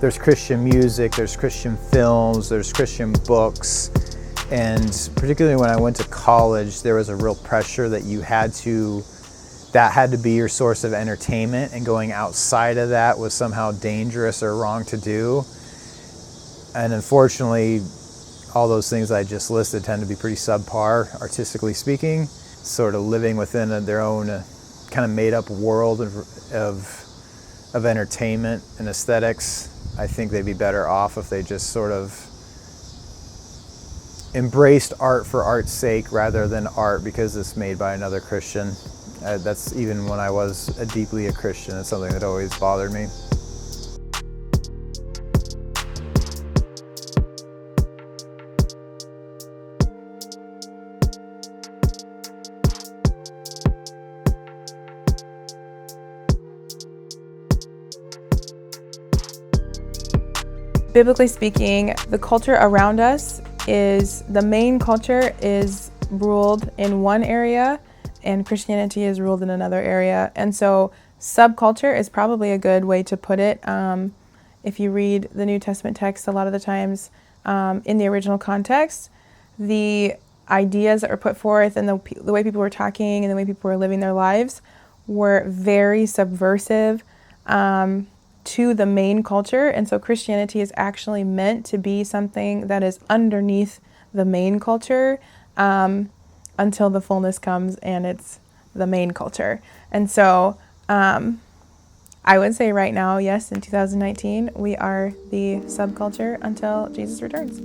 there's Christian music, there's Christian films, there's Christian books, and particularly when I went to college, there was a real pressure that that had to be your source of entertainment, and going outside of that was somehow dangerous or wrong to do. And unfortunately, all those things I just listed tend to be pretty subpar, artistically speaking. Sort of living within their own kind of made-up world of entertainment and aesthetics. I think they'd be better off if they just sort of embraced art for art's sake rather than art because it's made by another Christian. That's even when I was deeply a Christian. It's something that always bothered me. Biblically speaking, the culture around us the main culture is ruled in one area and Christianity is ruled in another area. And so subculture is probably a good way to put it. If you read the New Testament text, a lot of the times in the original context, the ideas that were put forth and the way people were talking and the way people were living their lives were very subversive to the main culture. And so Christianity is actually meant to be something that is underneath the main culture until the fullness comes and it's the main culture. And so I would say right now, yes, in 2019, we are the subculture until Jesus returns.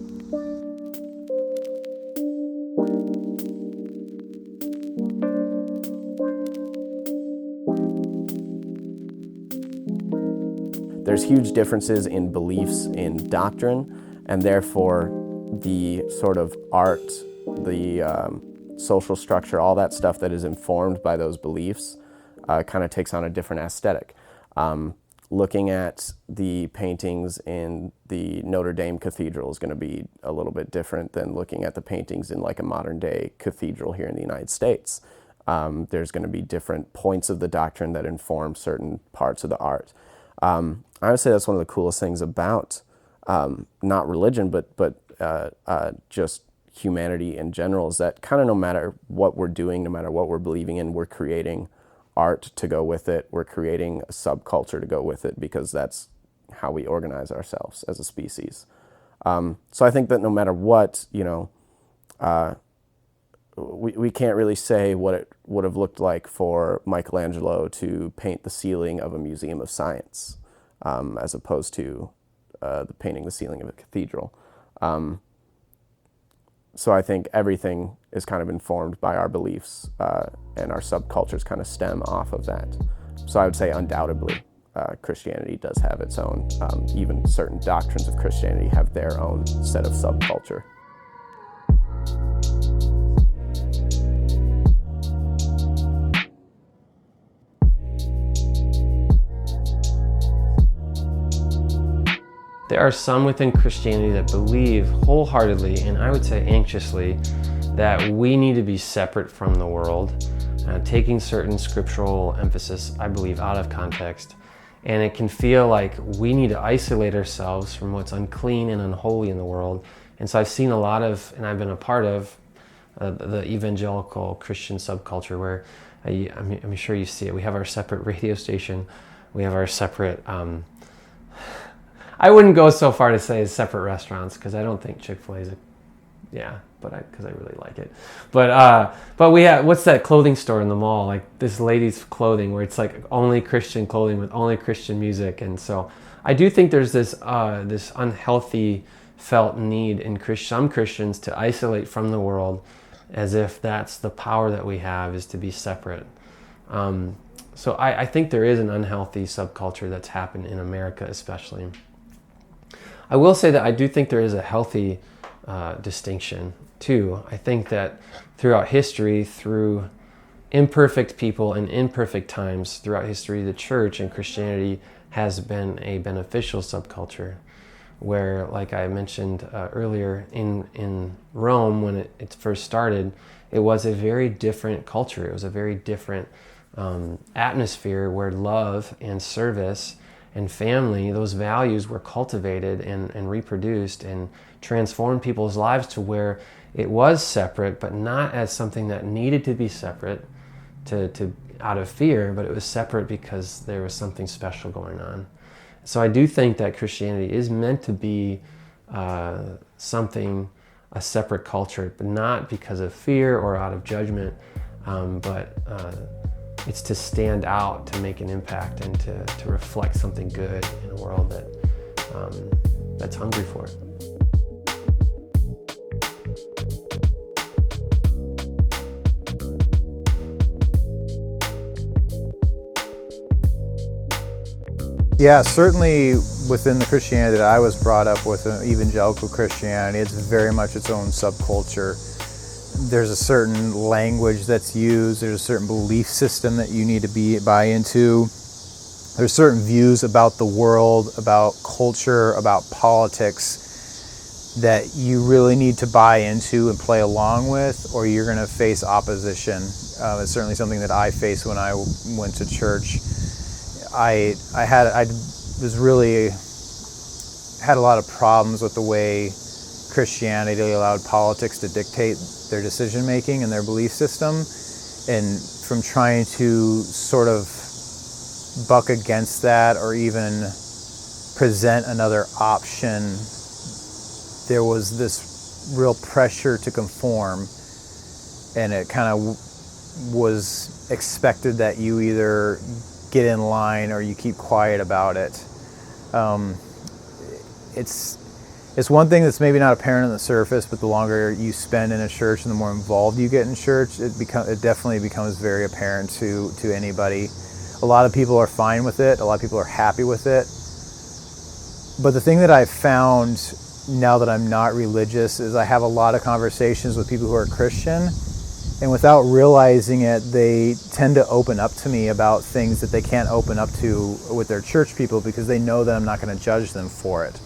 There's huge differences in beliefs in doctrine, and therefore the sort of art, the social structure, all that stuff that is informed by those beliefs kind of takes on a different aesthetic. Looking at the paintings in the Notre Dame Cathedral is going to be a little bit different than looking at the paintings in like a modern day cathedral here in the United States. There's going to be different points of the doctrine that inform certain parts of the art. I would say that's one of the coolest things about not religion, but just humanity in general, is that kind of no matter what we're doing, no matter what we're believing in, we're creating art to go with it. We're creating a subculture to go with it because that's how we organize ourselves as a species. So I think that no matter what, we can't really say what it would have looked like for Michelangelo to paint the ceiling of a museum of science, as opposed to painting the ceiling of a cathedral. So I think everything is kind of informed by our beliefs, and our subcultures kind of stem off of that. So I would say undoubtedly Christianity does have its own, even certain doctrines of Christianity have their own set of subculture. There are some within Christianity that believe wholeheartedly, and I would say anxiously, that we need to be separate from the world, taking certain scriptural emphasis, I believe, out of context. And it can feel like we need to isolate ourselves from what's unclean and unholy in the world. And so I've seen a lot of, and I've been a part of, the evangelical Christian subculture where, I'm sure you see it, we have our separate radio station, we have our separate, I wouldn't go so far to say separate restaurants, because I don't think Chick-fil-A is because I really like it. But we have, what's that clothing store in the mall? Like this lady's clothing where it's like only Christian clothing with only Christian music. And so I do think there's this unhealthy felt need in some Christians to isolate from the world, as if that's the power that we have, is to be separate. So I think there is an unhealthy subculture that's happened in America especially. I will say that I do think there is a healthy distinction too. I think that throughout history, through imperfect people and imperfect times throughout history, the church and Christianity has been a beneficial subculture where, like I mentioned earlier, in Rome, when it first started, it was a very different culture. It was a very different atmosphere where love and service and family, those values were cultivated and reproduced and transformed people's lives to where it was separate, but not as something that needed to be separate to out of fear, but it was separate because there was something special going on. So I do think that Christianity is meant to be a separate culture, but not because of fear or out of judgment, but it's to stand out, to make an impact, and to reflect something good in a world that's hungry for it. Yeah, certainly within the Christianity that I was brought up with, evangelical Christianity, it's very much its own subculture. There's a certain language that's used, there's a certain belief system that you need to buy into. There's certain views about the world, about culture, about politics that you really need to buy into and play along with, or you're going to face opposition. It's certainly something that I faced when I went to church. I really had a lot of problems with the way Christianity allowed politics to dictate their decision making and their belief system, and from trying to sort of buck against that or even present another option, there was this real pressure to conform, and it kind of was expected that you either get in line or you keep quiet about it. It's one thing that's maybe not apparent on the surface, but the longer you spend in a church and the more involved you get in church, it definitely becomes very apparent to anybody. A lot of people are fine with it. A lot of people are happy with it. But the thing that I've found now that I'm not religious is I have a lot of conversations with people who are Christian, and without realizing it, they tend to open up to me about things that they can't open up to with their church people because they know that I'm not going to judge them for it.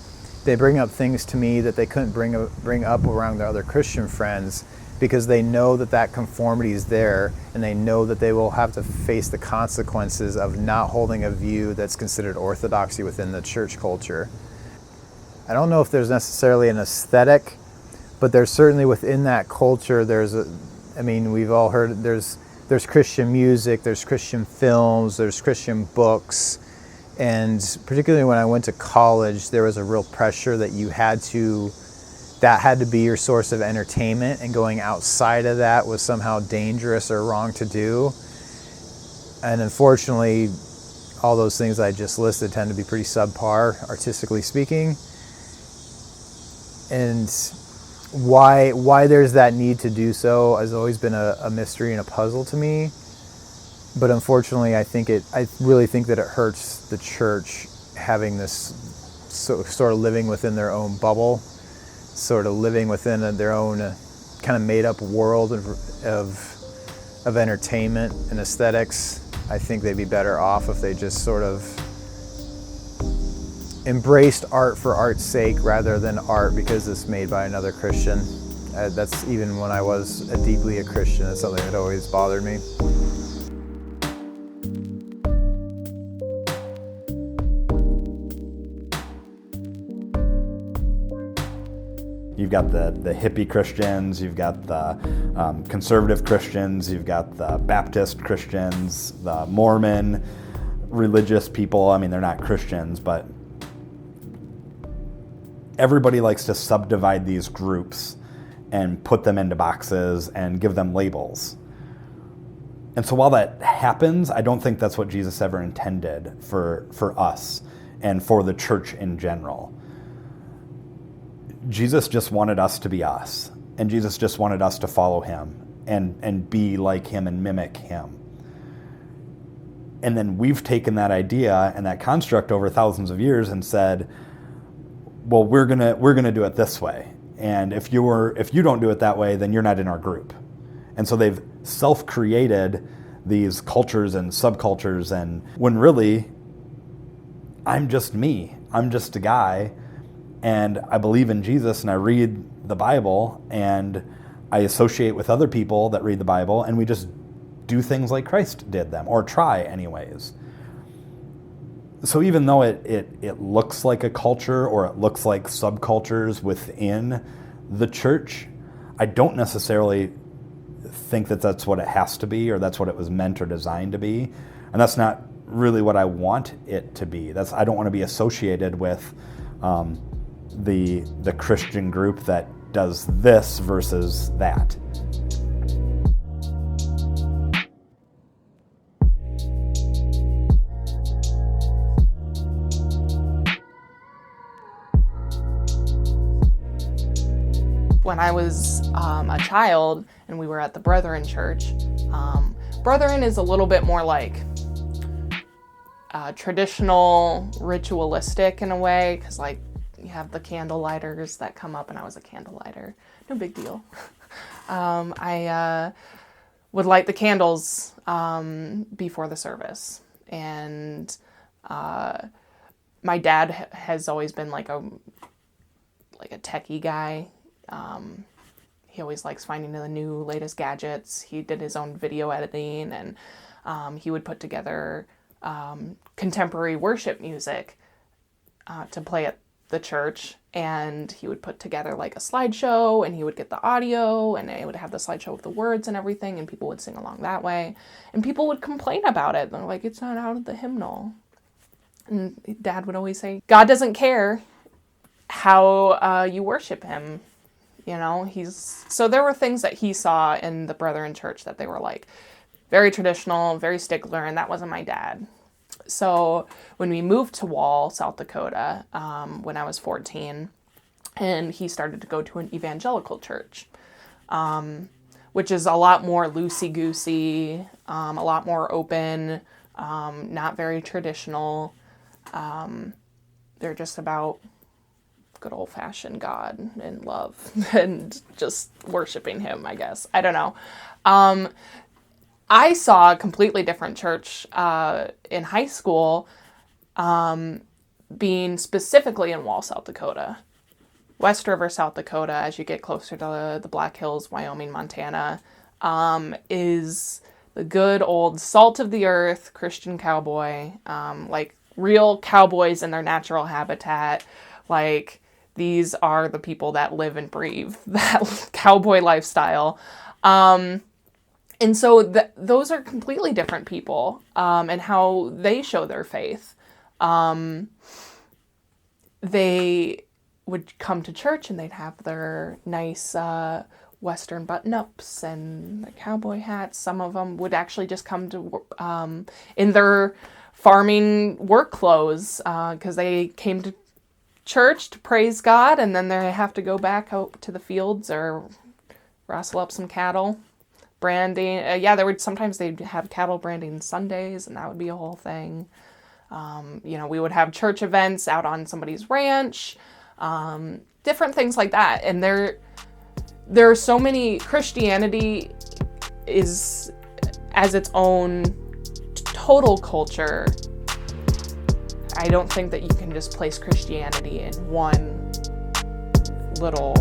They bring up things to me that they couldn't bring up around their other Christian friends because they know that conformity is there, and they know that they will have to face the consequences of not holding a view that's considered orthodoxy within the church culture. I don't know if there's necessarily an aesthetic, but there's certainly within that culture, we've all heard there's Christian music, there's Christian films, there's Christian books, and particularly when I went to college, there was a real pressure that that had to be your source of entertainment, and going outside of that was somehow dangerous or wrong to do. And unfortunately, all those things I just listed tend to be pretty subpar, artistically speaking. And why there's that need to do so has always been a mystery and a puzzle to me. But unfortunately, I really think that it hurts the church having this sort of living within their own bubble, sort of living within their own kind of made-up world of entertainment and aesthetics. I think they'd be better off if they just sort of embraced art for art's sake rather than art because it's made by another Christian. That's even when I was deeply a Christian. It's something that always bothered me. You've got the hippie Christians, you've got the conservative Christians, you've got the Baptist Christians, the Mormon religious people. I mean, they're not Christians, but everybody likes to subdivide these groups and put them into boxes and give them labels. And so while that happens, I don't think that's what Jesus ever intended for us and for the church in general. Jesus just wanted us to be us, and Jesus just wanted us to follow him and be like him and mimic him. And then we've taken that idea and that construct over thousands of years and said, well, we're gonna do it this way, and if you don't do it that way, then you're not in our group. And so they've self-created these cultures and subcultures, and when really, I'm just me. I'm just a guy, and I believe in Jesus, and I read the Bible, and I associate with other people that read the Bible, and we just do things like Christ did them, or try anyways. So even though it looks like a culture, or it looks like subcultures within the church, I don't necessarily think that that's what it has to be, or that's what it was meant or designed to be. And that's not really what I want it to be. I don't want to be associated with the Christian group that does this versus that. When I was a child and we were at the Brethren Church, Brethren is a little bit more like traditional, ritualistic in a way, because like you have the candle lighters that come up, and I was a candle lighter. No big deal. I would light the candles before the service, and my dad has always been like a techie guy. He always likes finding the new latest gadgets. He did his own video editing, and he would put together contemporary worship music to play at the church, and he would put together like a slideshow, and he would get the audio, and it would have the slideshow with the words and everything, and people would sing along that way, and people would complain about it. They're like, it's not out of the hymnal. And Dad would always say, God doesn't care how you worship him. You know, so there were things that he saw in the Brethren Church that they were like very traditional, very stickler, and that wasn't my dad. So when we moved to Wall, South Dakota, when I was 14, and he started to go to an evangelical church, which is a lot more loosey-goosey, a lot more open, not very traditional. They're just about good old-fashioned God and love and just worshiping him, I guess. I don't know. I saw a completely different church in high school, being specifically in Wall, South Dakota. West River, South Dakota, as you get closer to the Black Hills, Wyoming, Montana, is the good old salt of the earth Christian cowboy, like real cowboys in their natural habitat. Like, these are the people that live and breathe that cowboy lifestyle. And so those are completely different people, and how they show their faith. They would come to church and they'd have their nice Western button-ups and their cowboy hats. Some of them would actually just come to in their farming work clothes, because they came to church to praise God, and then they have to go back out to the fields or wrestle up some cattle. Branding, sometimes they'd have cattle branding Sundays, and that would be a whole thing. We would have church events out on somebody's ranch, different things like that. And there are so many. Christianity is as its own total culture. I don't think that you can just place Christianity in one little